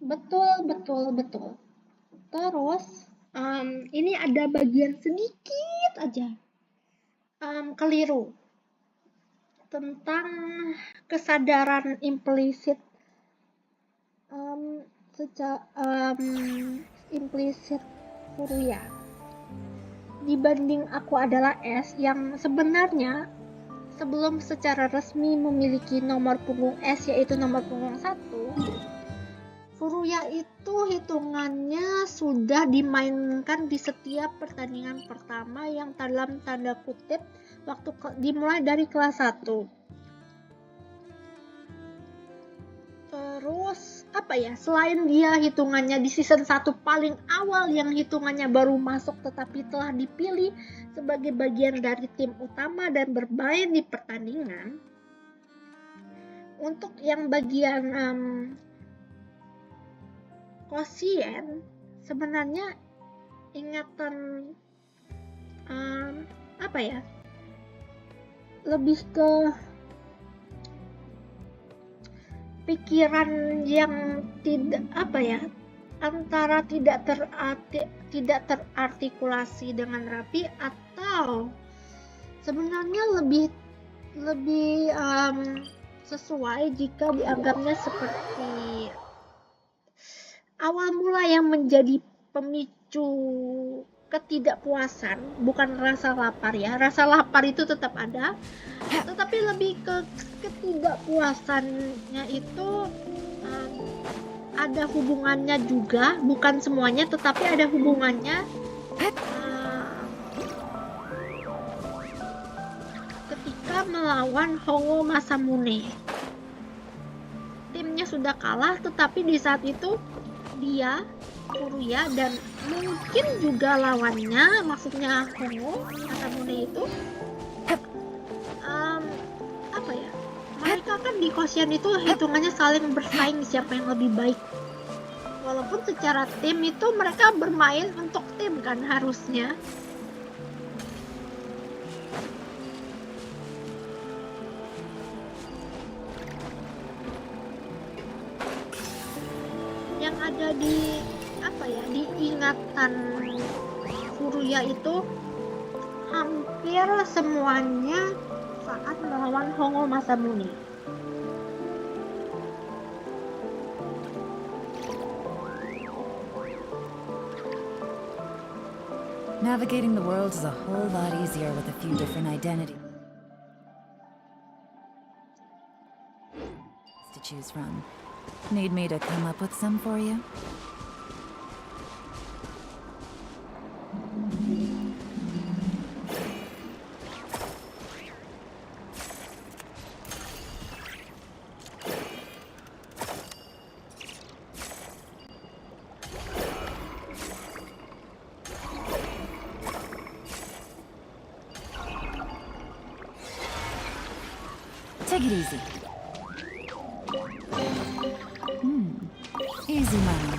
betul, betul, betul. Terus, ini ada bagian sedikit aja keliru tentang kesadaran implisit implisit Furuya. Dibanding aku adalah S yang sebenarnya sebelum secara resmi memiliki nomor punggung S yaitu nomor punggung 1, Furuya itu hitungannya sudah dimainkan di setiap pertandingan pertama yang dalam tanda kutip waktu dimulai dari kelas 1. Terus selain dia hitungannya di season 1 paling awal yang hitungannya baru masuk tetapi telah dipilih sebagai bagian dari tim utama dan bermain di pertandingan, untuk yang bagian kosien sebenarnya ingatan lebih ke pikiran yang antara tidak terartikulasi dengan rapi atau sebenarnya lebih sesuai jika dianggapnya seperti awal mula yang menjadi pemicu ketidakpuasan, bukan rasa lapar ya. Rasa lapar itu tetap ada, tetapi lebih ke ketidakpuasannya itu ada hubungannya juga, bukan semuanya tetapi ada hubungannya ketika melawan Hongo Masamune. Timnya sudah kalah tetapi di saat itu dia, Furuya, dan mungkin juga lawannya, maksudnya Hongo Masamune itu mereka kan di Koshian itu hitungannya saling bersaing siapa yang lebih baik, walaupun secara tim itu mereka bermain untuk tim kan harusnya. Yang ada di ingatan Furuya itu hampir semuanya saat melawan Hongo Masamune. Navigating the world is a whole lot easier with a few different identities to choose from. Need me to come up with some for you? Take it easy. Easy money.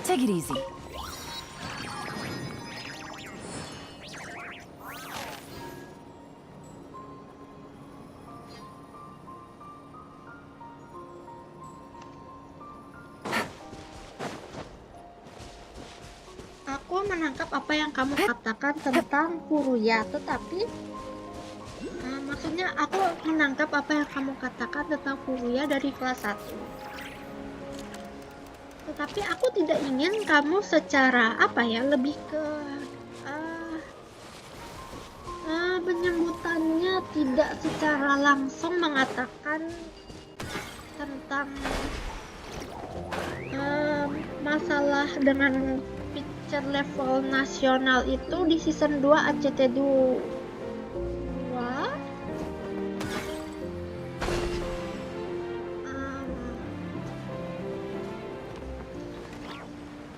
Take it easy. Aku menangkap apa yang kamu katakan tentang Furuya, tetapi maksudnya aku menangkap apa yang kamu katakan tentang Furuya dari kelas 1. Tapi aku tidak ingin kamu secara apa ya, lebih ke penyebutannya tidak secara langsung mengatakan tentang masalah dengan picture level nasional itu di season 2 ACT2.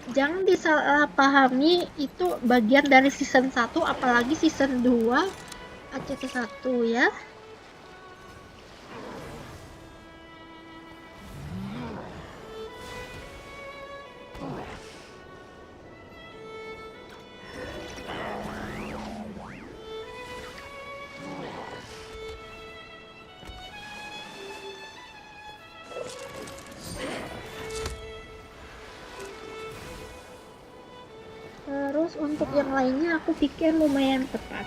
Jangan disalahpahami, itu bagian dari season 1, apalagi season 2 ACT1 ya. Terus untuk yang lainnya aku pikir lumayan tepat.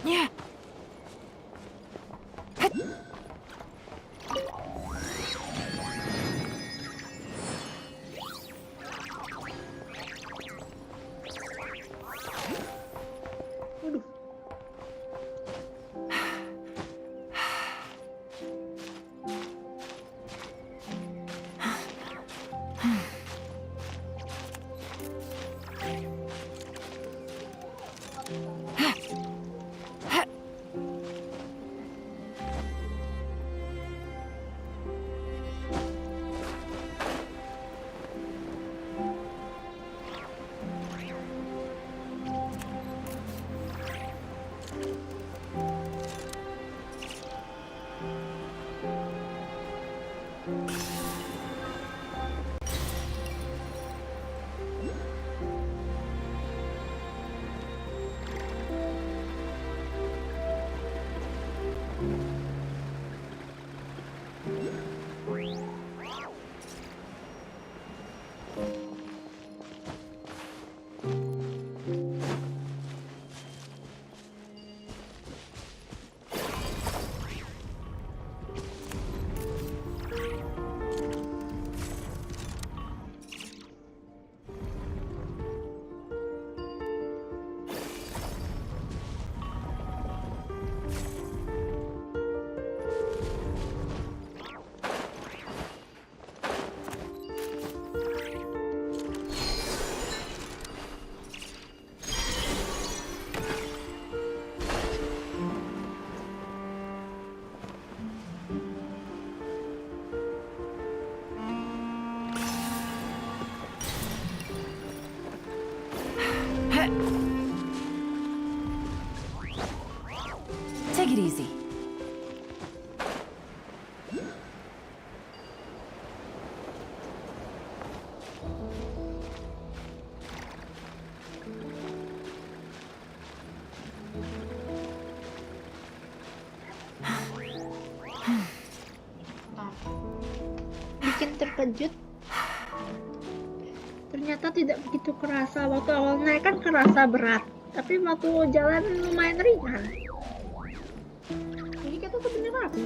Yeah. Waduh. Take it easy. Bikin terkejut ternyata tidak begitu kerasa. Waktu awal naik kan kerasa berat, tapi waktu jalan lumayan ringan. Jadi kita tuh bener rapi.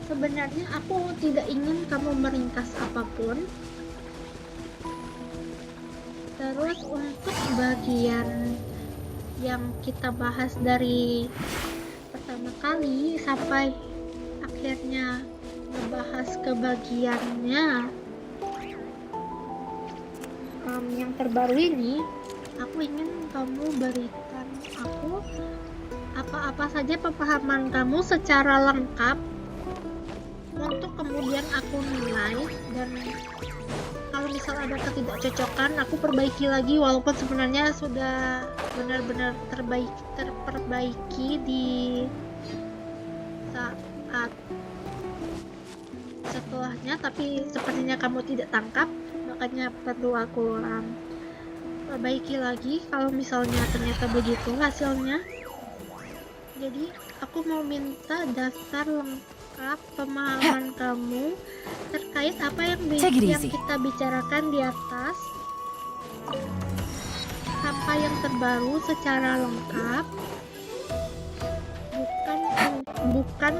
Sebenarnya aku tidak ingin kamu meringkas apapun. Terus untuk bagian yang kita bahas dari pertama kali sampai akhirnya ngebahas ke bagiannya yang terbaru ini, aku ingin kamu berikan aku apa-apa saja pemahaman kamu secara lengkap untuk kemudian aku nilai, dan kalau misal ada ketidakcocokan aku perbaiki lagi, walaupun sebenarnya sudah benar-benar terperbaiki di saat setelahnya, tapi sepertinya kamu tidak tangkap, makanya perlu aku perbaiki lagi kalau misalnya ternyata begitu hasilnya. Jadi aku mau minta daftar lengkap pemahaman kamu terkait apa yang kita bicarakan di atas sampai yang terbaru secara lengkap, bukan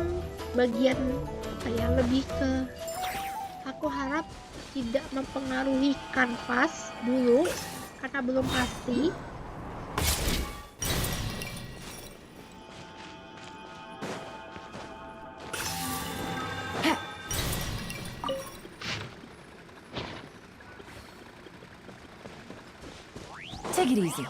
bagian kayak lebih ke, aku harap tidak mempengaruhi kanvas dulu karena belum pasti. Take it easy.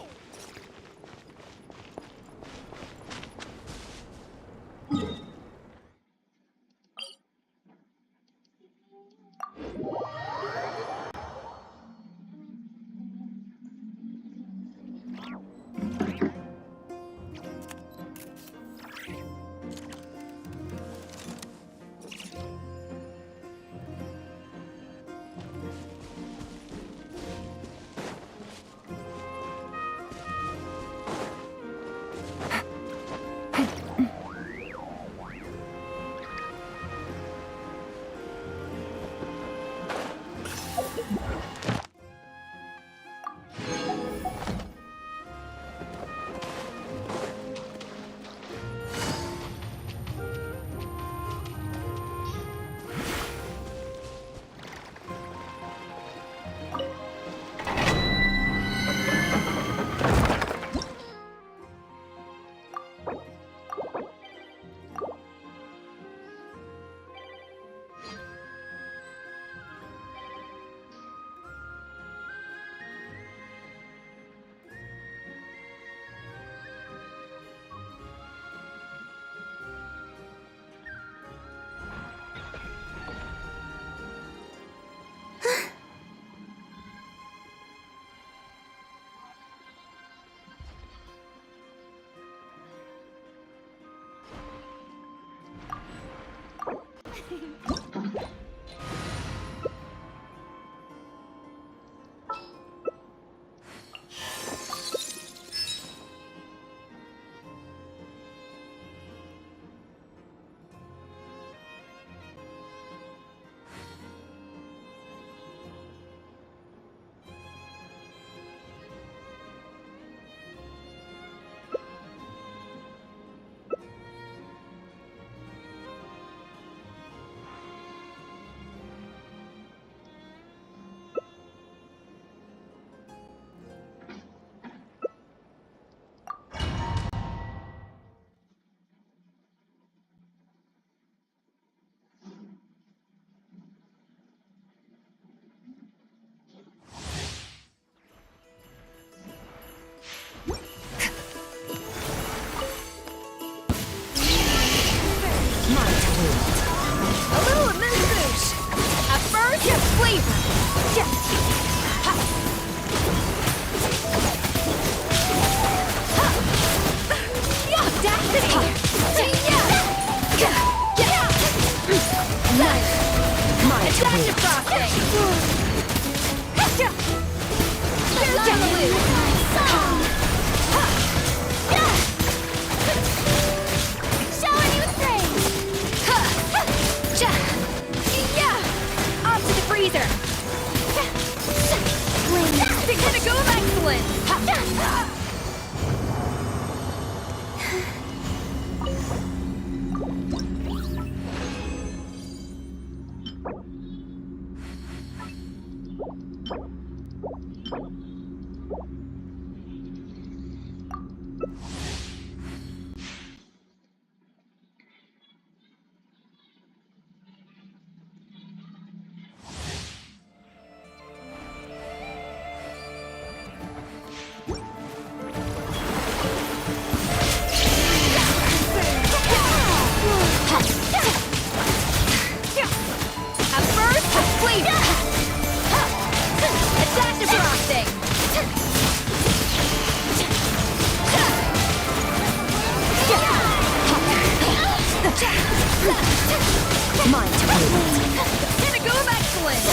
flavor. Audacity. Adaptive frosting. Shower you with praise. Onto the freezer. Pinnacle of excellence. A burst of flavor. Adaptive frosting. Mine to wield. Pinnacle of excellence.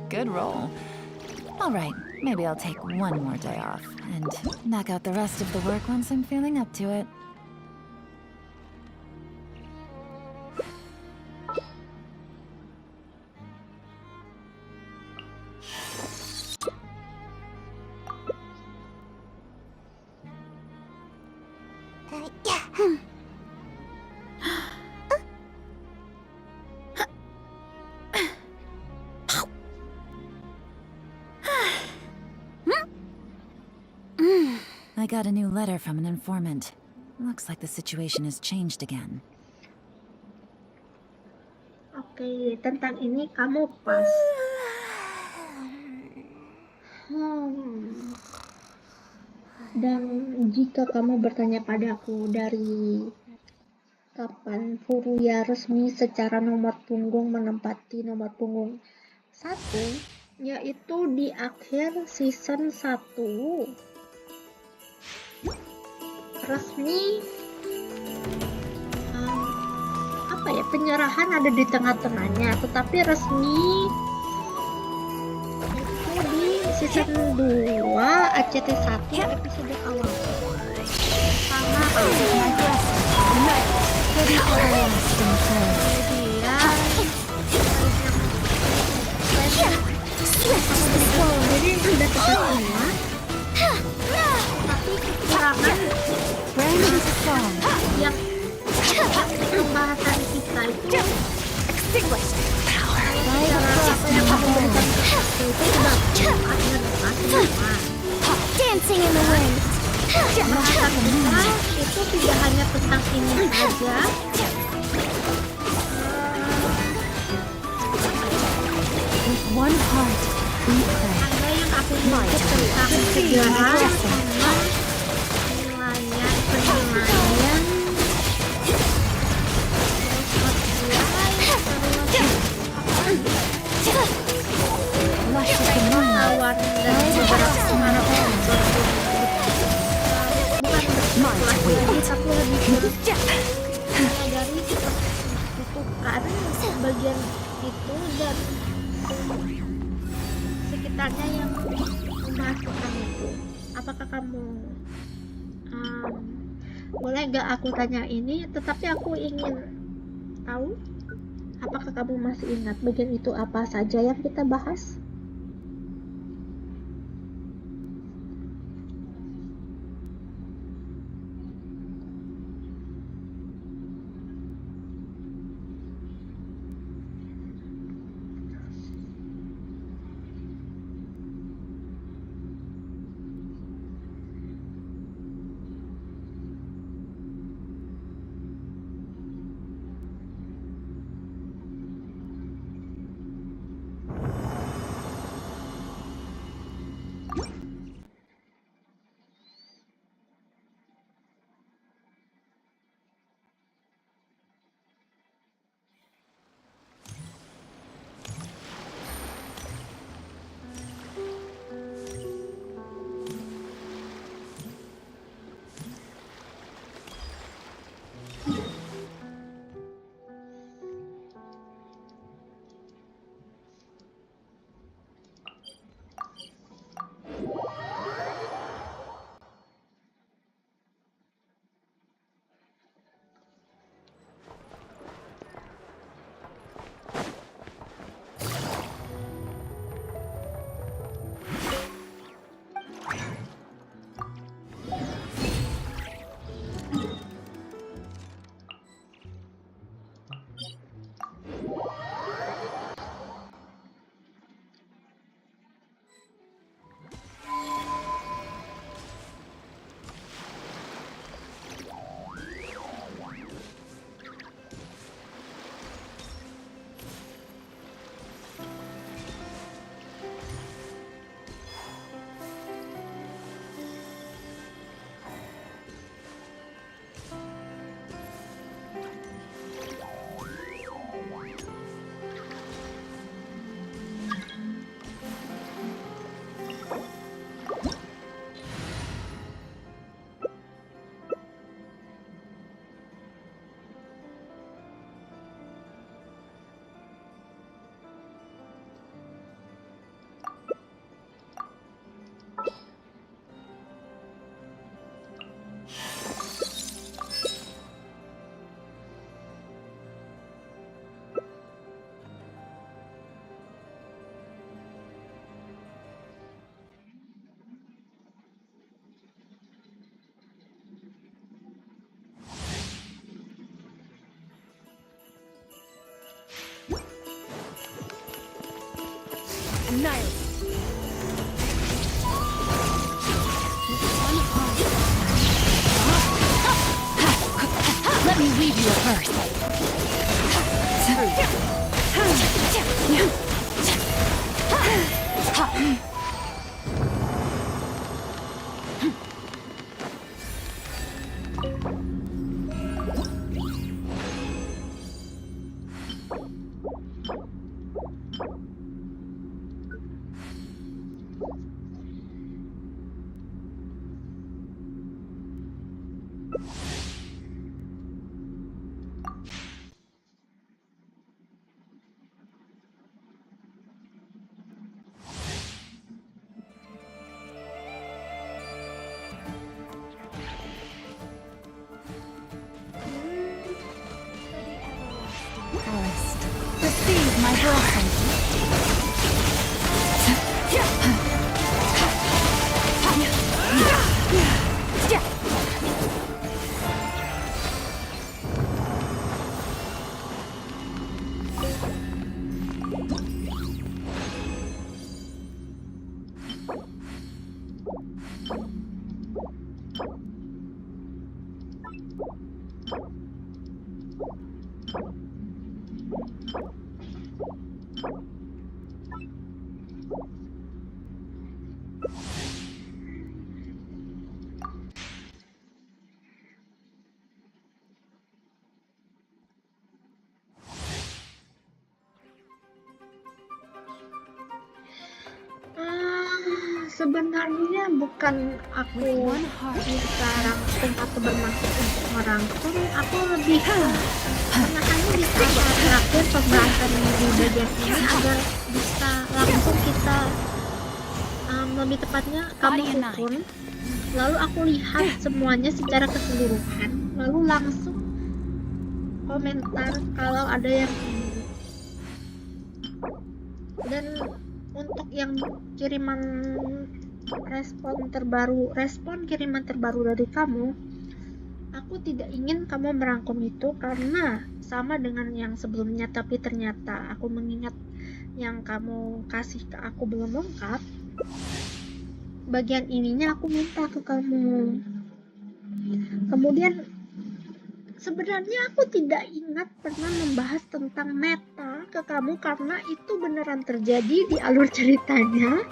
Good roll. All right, maybe I'll take one more day off and knock out the rest of the work once I'm feeling up to it. I got a new letter from an informant. Looks like the situation has changed again. Oke, tentang ini kamu pas. Dan jika kamu bertanya padaku dari kapan Furuya resmi secara nomor punggung menempati nomor punggung 1, yaitu di akhir season 1. Resmi penyerahan ada di tengah-tengahnya, tetapi resmi itu di season 2 ACT 1 episode awal. Sama jadi udah kita semua, tapi kekurangan yang pembahasan kita itu Dancing in the wind. pembahasan kita itu tidak hanya tentang ini saja. With one heart, we pray. Ada yang aku baca tentang sejarah sama penilaian lawan dan beberapa pengalaman bukan berarti tapi lebih dari kutukan bagian itu dan sekitarnya yang membahas tentang itu. Apakah kamu boleh gak aku tanya ini, tetapi aku ingin tahu apakah kamu masih ingat bagian itu apa saja yang kita bahas? Annihilate. Let me leave you a verse. Forest, receive my blessing. Sebenarnya bukan aku bisa rangkum atau bermaksud untuk merangkum, aku lebih menekannya di saat terakhir pembahasan di bagian ini agar bisa langsung kita lebih tepatnya kamu ukur, lalu aku lihat semuanya secara keseluruhan, lalu langsung komentar kalau ada yang dan untuk yang kiriman respon kiriman terbaru dari kamu, aku tidak ingin kamu merangkum itu karena sama dengan yang sebelumnya, tapi ternyata aku mengingat yang kamu kasih ke aku belum lengkap. Bagian ininya aku minta ke kamu. Kemudian sebenarnya aku tidak ingat pernah membahas tentang meta ke kamu karena itu beneran terjadi di alur ceritanya.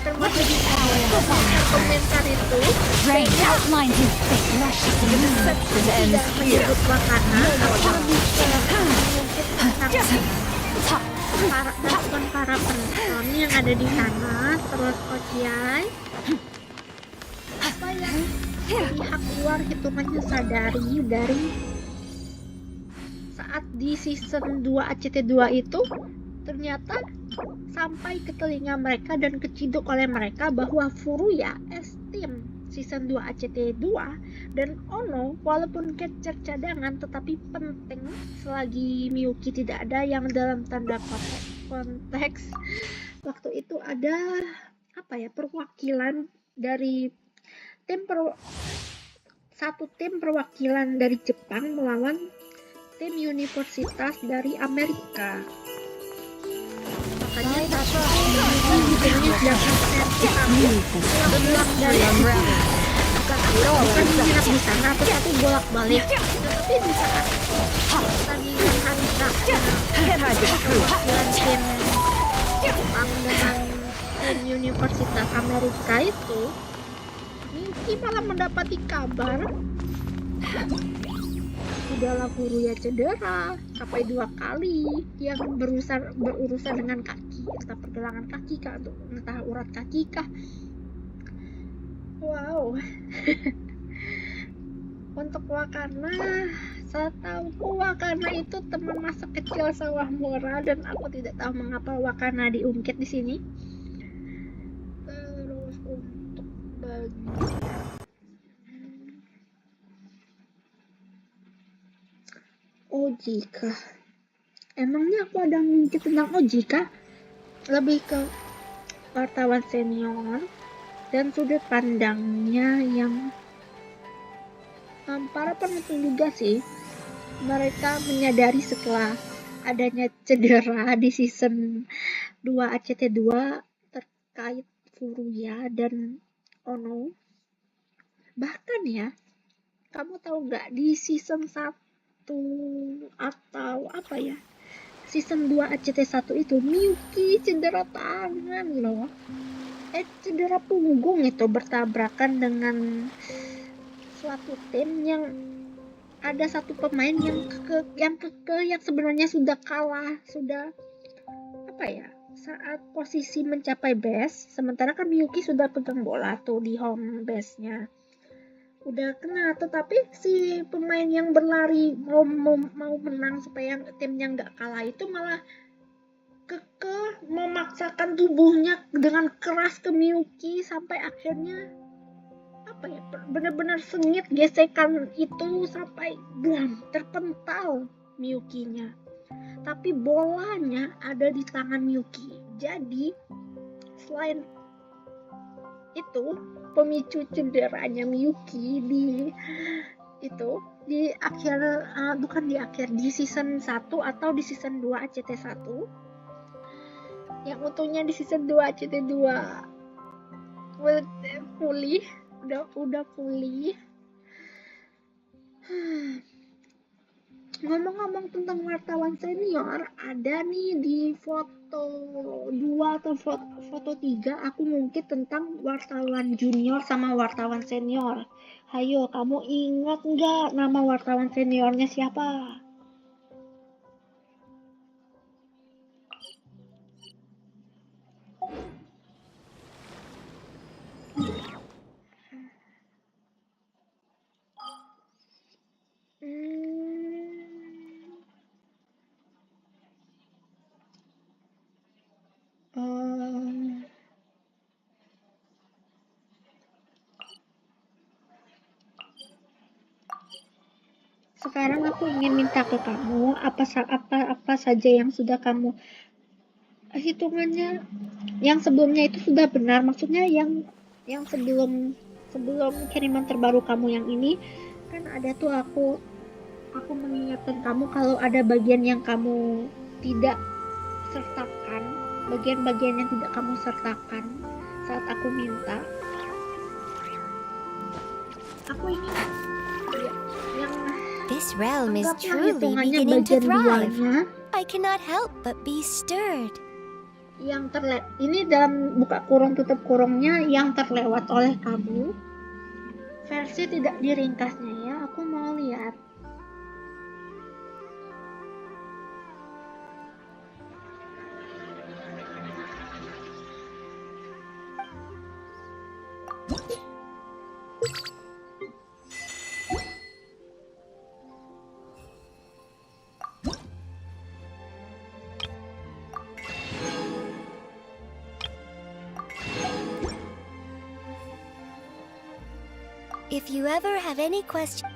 Termasuk di komentar itu, Rain outlines his fate lashes in the deception tidak ends here. menyebut Wakana, aku lebih ke mungkin tentang respon para penonton yang ada di sana, terus Ochiai, apa yang pihak luar hitungannya sadari dari saat di season 2 ACT2 itu ternyata sampai ke telinga mereka dan keciduk oleh mereka bahwa Furuya tim season 2 ACT2 dan Ono walaupun capture cadangan tetapi penting selagi Miyuki tidak ada, yang dalam tanda konteks waktu itu ada perwakilan dari satu tim perwakilan dari Jepang melawan tim universitas dari Amerika. Makanya saat ini sedang bolak dari bukan menginap di sana tetapi bolak balik. Tetapi di saat pertandingan hari perwakilan tim Jepang dengan tim universitas Amerika itu, Miyuki malah mendapati kabar udahlah Furuya cedera sampai 2 kali, yang berurusan dengan kaki, entah pergelangan kaki kah, entah urat kaki kah. Wow. Untuk Wakana, setahuku Wakana itu teman masa kecil Sawamura dan aku tidak tahu mengapa Wakana diungkit di sini. Terus untuk bagian Ojika, emangnya aku ada ngintip tentang Ojika? Lebih ke wartawan senior dan sudut pandangnya yang para penonton juga sih, mereka menyadari setelah adanya cedera di season 2 ACT2 terkait Furuya dan Ono. Bahkan ya, kamu tahu nggak di season 1 atau season 2 ACT1 itu Miyuki cedera tangan loh, cedera punggung itu bertabrakan dengan suatu tim yang ada satu pemain yang keke yang sebenarnya sudah kalah, sudah saat posisi mencapai base, sementara kan Miyuki sudah pegang bola tuh di home base-nya. Udah kena, tetapi si pemain yang berlari mau menang supaya timnya nggak kalah itu malah kekeh memaksakan tubuhnya dengan keras ke Miyuki sampai akhirnya apa ya, benar-benar sengit gesekan itu sampai blam terpental Miyukinya. Tapi bolanya ada di tangan Miyuki. Jadi selain itu pemicu cederanya Miyuki di akhir bukan di akhir, di season 1 atau di season 2 ACT1, yang untungnya di season 2 ACT2 pulih, udah pulih. Ngomong-ngomong tentang wartawan senior, ada nih di foto 2 atau foto 3 aku ngungkit tentang wartawan junior sama wartawan senior. Hayo, kamu ingat nggak nama wartawan seniornya siapa? Sekarang aku ingin minta ke kamu apa saja yang sudah kamu hitungannya yang sebelumnya itu sudah benar, maksudnya yang sebelum kiriman terbaru kamu yang ini kan ada tuh aku mengingatkan kamu kalau ada bagian yang kamu tidak sertakan, bagian-bagian yang tidak kamu sertakan saat aku minta. Aku ingin yang This realm is anggaplah truly hitungannya beginning to bagian thrive. duanya I cannot help but be stirred. yang ini dalam buka kurung tutup kurungnya yang terlewat oleh kamu, versi tidak diringkasnya ya, aku mau lihat. If you ever have any questions,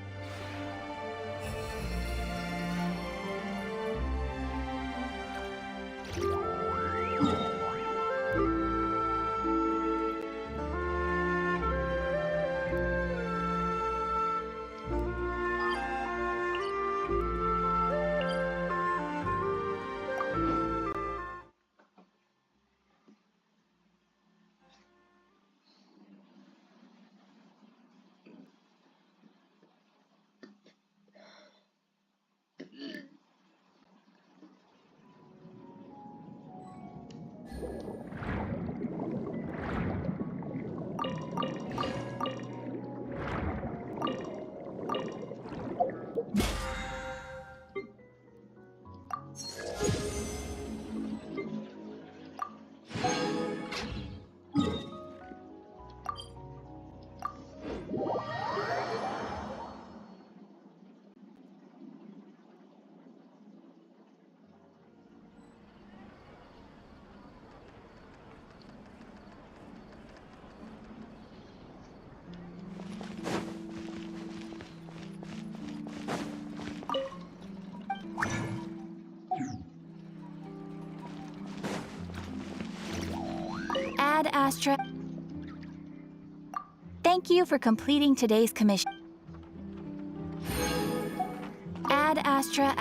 Ad Astra. Thank you for completing today's commission. Ad Astra.